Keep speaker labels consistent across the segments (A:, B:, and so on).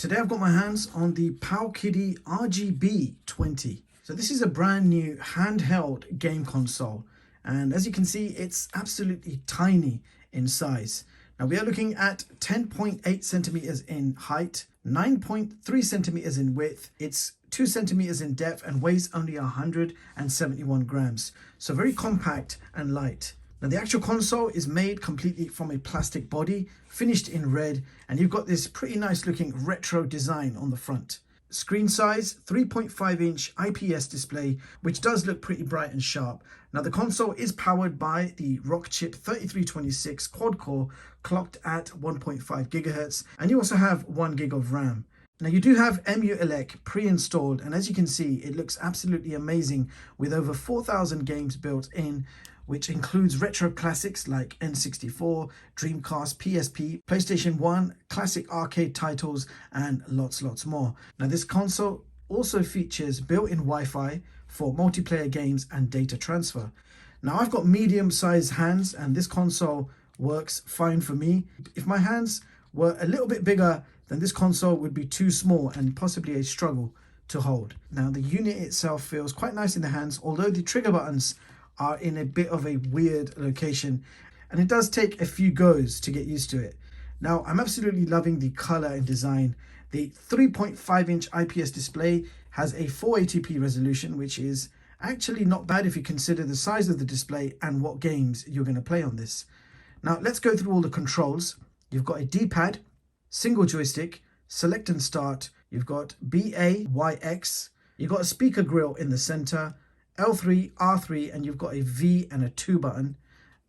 A: Today I've got my hands on the PowKiddy RGB 20. So this is a brand new handheld game console, and as you can see it's absolutely tiny in size. Now we are looking at 10.8 centimeters in height, 9.3 centimeters in width. It's 2 centimeters in depth and weighs only 171 grams. So very compact and light. Now the actual console is made completely from a plastic body, finished in red, and you've got this pretty nice looking retro design on the front. Screen size 3.5 inch IPS display, which does look pretty bright and sharp. Now the console is powered by the Rockchip 3326 Quadcore, clocked at 1.5 gigahertz, and you also have 1 gig of RAM. Now you do have EmuELEC pre-installed, and as you can see it looks absolutely amazing with over 4,000 games built in, which includes retro classics like N64, Dreamcast, PSP, PlayStation 1, classic arcade titles, and lots more. Now this console also features built-in Wi-Fi for multiplayer games and data transfer. Now I've got medium-sized hands and this console works fine for me. If my hands were a little bit bigger, then this console would be too small and possibly a struggle to hold. Now the unit itself feels quite nice in the hands, although the trigger buttons are in a bit of a weird location, and it does take a few goes to get used to it. Now I'm absolutely loving the color and design. The 3.5 inch IPS display has a 480p resolution, which is actually not bad if you consider the size of the display and what games you're going to play on this. Now let's go through all the controls. You've got a D-pad, single joystick, select and start. You've got BA, YX. You've got a speaker grill in the center, L3, R3, and you've got a V and a 2 button.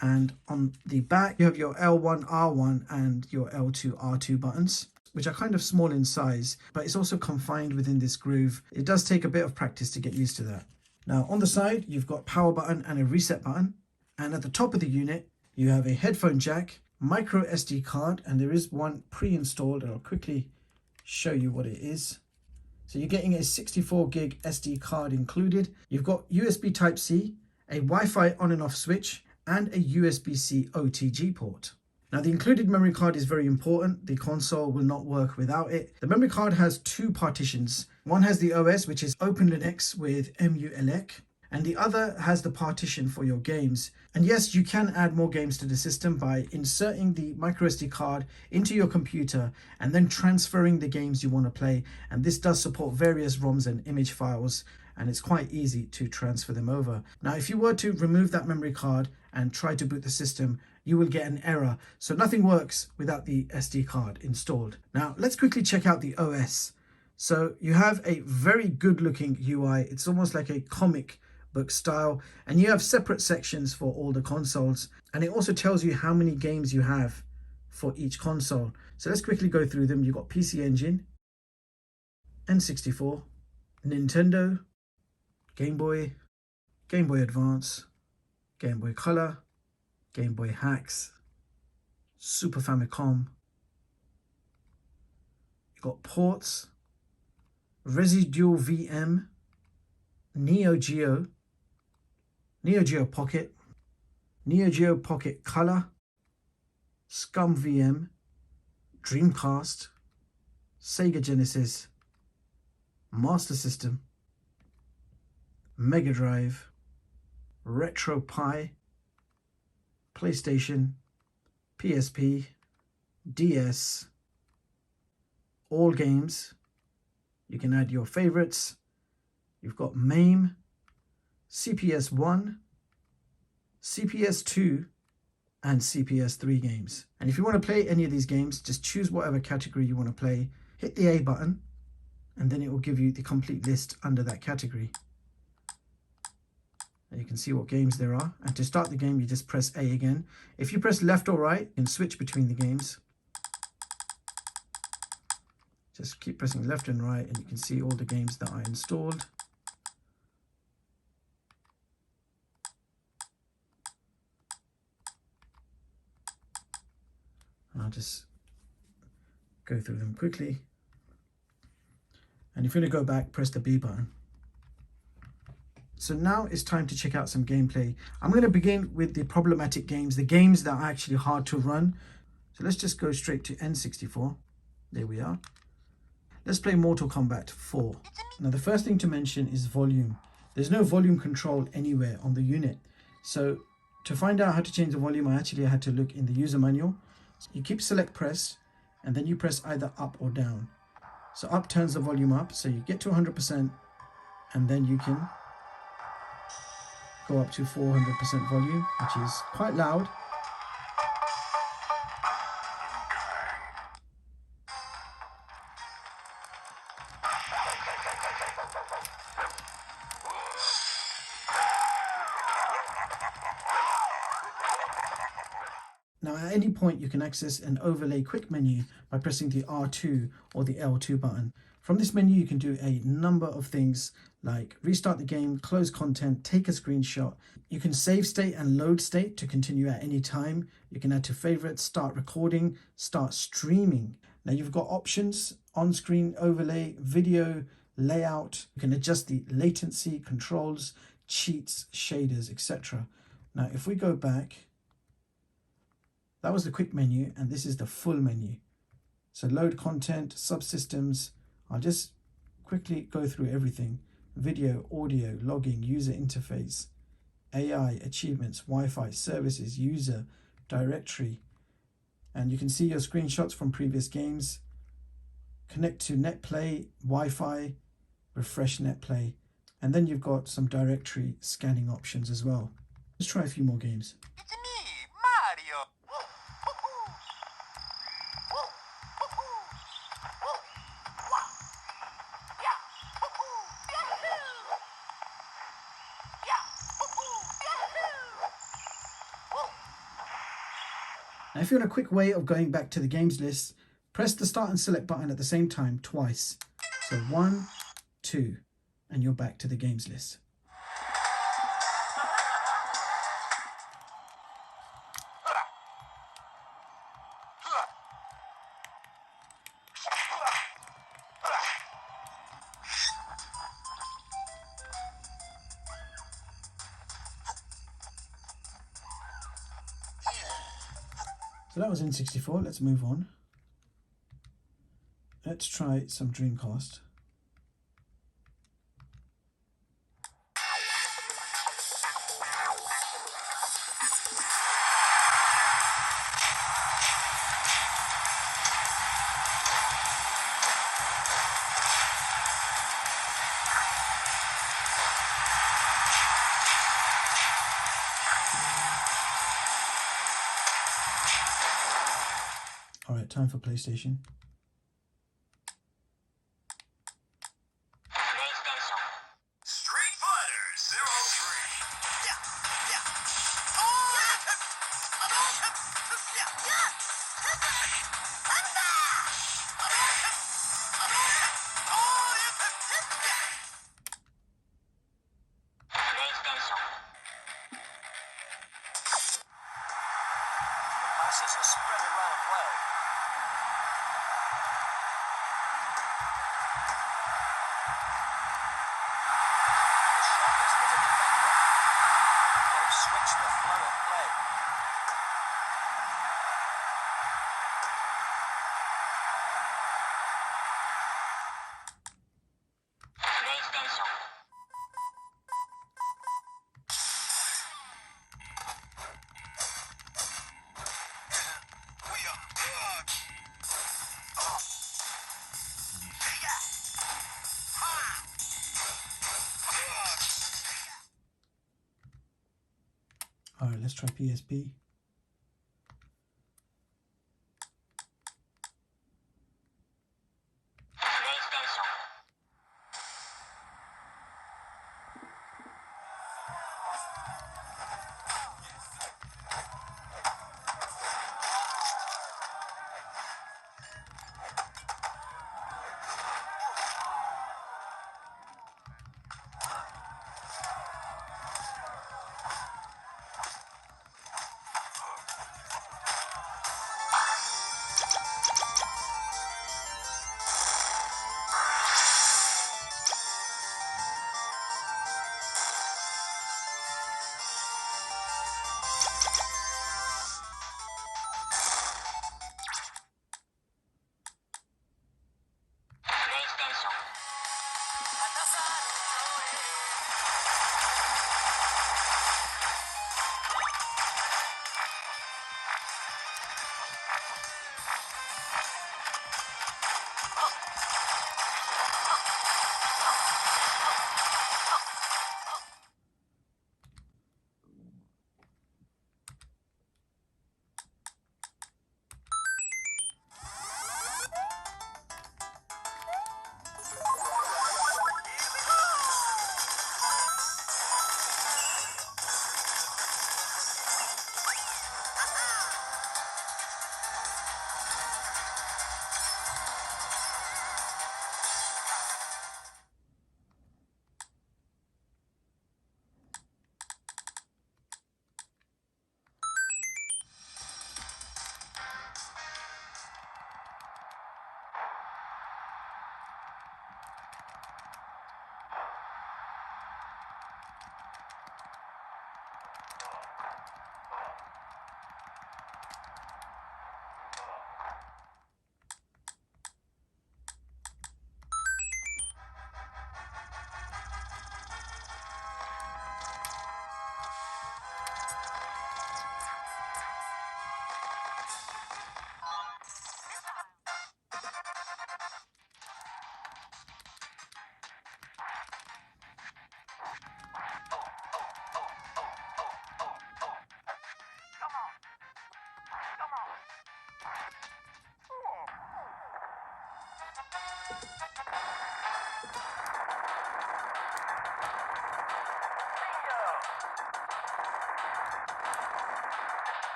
A: And on the back you have your L1, R1 and your L2, R2 buttons, which are kind of small in size, but it's also confined within this groove. It does take a bit of practice to get used to that. Now on the side you've got power button and a reset button, and at the top of the unit you have a headphone jack, MicroSD card, and there is one pre-installed, and I'll quickly show you what it is. So you're getting a 64 gig SD card included. You've got USB Type-C, a Wi-Fi on and off switch, and a USB-C OTG port. Now the included memory card is very important. The console will not work without it. The memory card has two partitions. One has the OS, which is OpenLinux with EmuELEC, and the other has the partition for your games. And yes, you can add more games to the system by inserting the microSD card into your computer and then transferring the games you want to play. And this does support various ROMs and image files, and it's quite easy to transfer them over. Now, if you were to remove that memory card and try to boot the system, you will get an error. So nothing works without the SD card installed. Now, let's quickly check out the OS. So you have a very good looking UI. It's almost like a comic book style, and you have separate sections for all the consoles, and it also tells you how many games you have for each console. So let's quickly go through them. You've got PC Engine, N64, Nintendo, Game Boy, Game Boy Advance, Game Boy Color, Game Boy Hacks, Super Famicom. You've got ports, Residual VM, Neo Geo, Neo Geo Pocket, Neo Geo Pocket Color, Scum VM, Dreamcast, Sega Genesis, Master System, Mega Drive, Retro Pi, PlayStation, PSP, DS, all games. You can add your favorites. You've got MAME, CPS 1, CPS 2, and CPS 3 games. And if you want to play any of these games, just choose whatever category you want to play, hit the A button, and then it will give you the complete list under that category. And you can see what games there are. And to start the game, you just press A again. If you press left or right, you can switch between the games. Just keep pressing left and right, and you can see all the games that are installed. I'll just go through them quickly. And if you're going to go back, press the B button. So now it's time to check out some gameplay. I'm going to begin with the problematic games, the games that are actually hard to run. So let's just go straight to N64. There we are. Let's play Mortal Kombat 4. Now the first thing to mention is volume. There's no volume control anywhere on the unit. So to find out how to change the volume, I actually had to look in the user manual. You keep select pressed and then you press either up or down. So up turns the volume up, so you get to 100% and then you can go up to 400% volume, which is quite loud. Now at any point you can access an overlay quick menu by pressing the R2 or the L2 button. From this menu you can do a number of things like restart the game, close content, take a screenshot. You can save state and load state to continue at any time. You can add to favorites, start recording, start streaming. Now you've got options: on-screen overlay, video, layout. You can adjust the latency, controls, cheats, shaders, etc. Now if we go back, that was the quick menu and this is the full menu. So load content, subsystems. I'll just quickly go through everything. Video, audio, logging, user interface, AI, achievements, Wi-Fi, services, user, directory. And you can see your screenshots from previous games. Connect to NetPlay, Wi-Fi, refresh NetPlay. And then you've got some directory scanning options as well. Let's try a few more games.
B: It's me, Mario.
A: Now if you want a quick way of going back to the games list, press the start and select button at the same time twice. So 1, 2, and you're back to the games list. So that was N64. Let's move on. Let's try some Dreamcast. All right, time for PlayStation.
B: Street Fighter 03. Passes are spread around well. The shot has hit a defender. They've switched the flow of play.
A: All right, let's try PSP.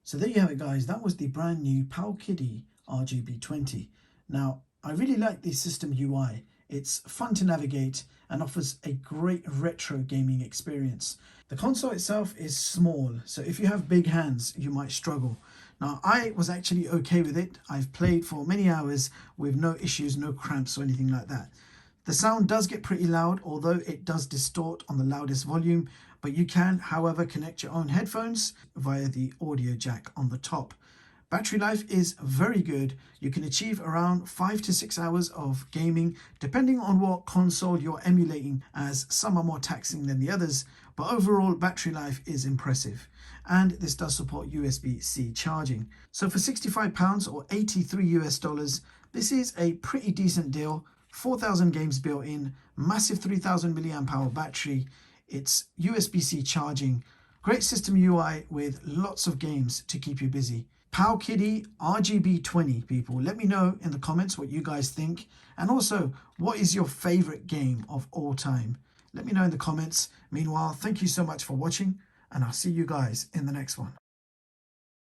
A: So there you have it, guys. That was the brand new PowKiddy RGB 20. Now, I really like the system UI. It's fun to navigate and offers a great retro gaming experience. The console itself is small, so if you have big hands, you might struggle. Now, I was actually okay with it. I've played for many hours with no issues, no cramps or anything like that. The sound does get pretty loud, although it does distort on the loudest volume, but you can, however, connect your own headphones via the audio jack on the top. Battery life is very good. You can achieve around 5 to 6 hours of gaming, depending on what console you're emulating, as some are more taxing than the others, but overall battery life is impressive. And this does support USB-C charging. So for £65 or 83 US dollars, this is a pretty decent deal. 4,000 games built in, massive 3,000 milliamp hour battery, it's USB-C charging, great system UI with lots of games to keep you busy. PowKiddy RGB 20, people. Let me know in the comments what you guys think, and also what is your favorite game of all time. Let me know in the comments. Meanwhile, thank you so much for watching, and I'll see you guys in the next one.